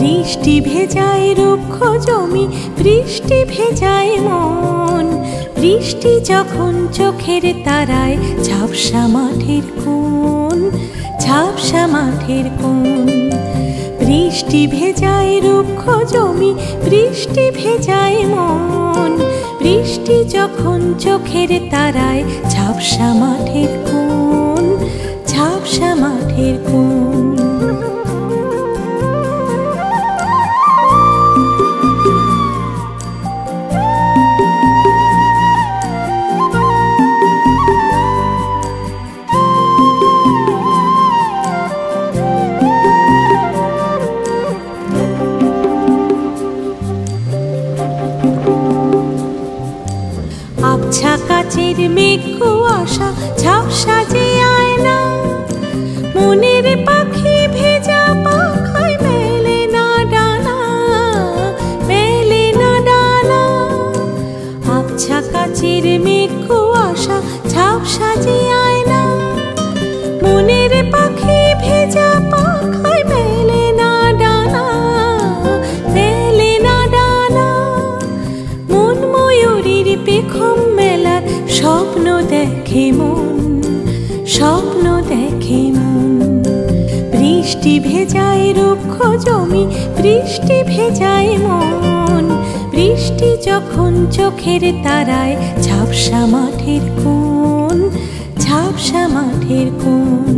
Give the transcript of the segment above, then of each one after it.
বৃষ্টি ভেজায় রুক্ষ জমি, বৃষ্টি ভেজায় মন। বৃষ্টি যখন চোখের তারায় ঝাপসা মাঠের কোণ, ঝাপসা মাঠের কোণ। বৃষ্টি ভেজায় রুক্ষ জমি, বৃষ্টি ভেজায় মন। বৃষ্টি যখন চোখের তারায় ঝাপসা মাঠের কোণ, ঝাপসা মাঠের কোণ। আবছা কাচের মেঘ কুয়াশা ঝাপসা যে আয়না, মনের পাখি ভেজা পাখায় মেলে না ডানা, মেলে না ডানা। আবছা কাচের মেঘ কুয়াশা ঝাপসা যে আয়না, মনের পাখি ভেজা পাখায় মেলে না ডানা, মেলে না ডানা। মন ময়ূরীর পেখম মেলার স্বপ্ন দেখে মন, স্বপ্ন দেখে মন। বৃষ্টি ভেজায় রুক্ষ জমি, বৃষ্টি ভেজায় মন। বৃষ্টি যখন চোখের তারায় ঝাপসা মাঠের কোণ, ঝাপসা মাঠের কোণ।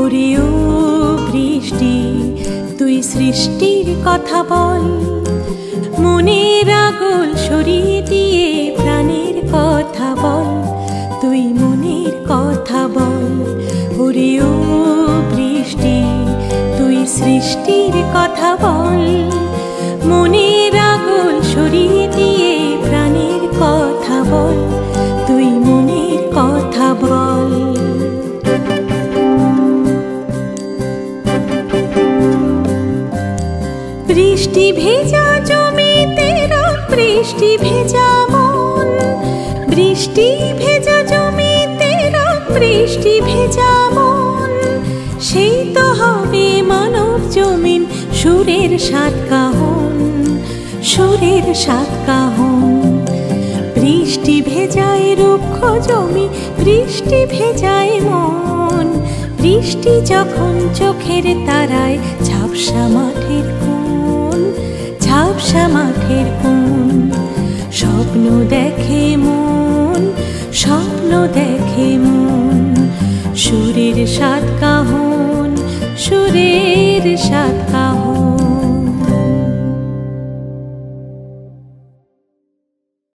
ওরে ও বৃষ্টি, তুই সৃষ্টির কথা বল, মনের আগুল সরিয়ে দিয়ে প্রাণের কথা বল, তুই মনের কথা বল। ওরে ও বৃষ্টি, তুই সৃষ্টির কথা বল, মনের আগুল সরিয়ে দিয়ে প্রাণের কথা বল, তুই মনের কথা বল। বৃষ্টি ভেজা জমিতে বৃষ্টি ভেজা মন, বৃষ্টি ভেজা জমিতে বৃষ্টি ভেজা মন। সেই তো হবে মানব জমিন সুরের সাত কাহন, সুরের সাত কাহন। বৃষ্টি ভেজায় রুক্ষ জমি, বৃষ্টি ভেজায় মন। বৃষ্টি যখন চোখের তারায় ঝাপসা মাঠের কোণ, ঝাপসা মাঠের কোণ। স্বপ্ন দেখে মন, স্বপ্ন দেখে মন। সুরের সাত কাহন, সুরের সাত কাহন।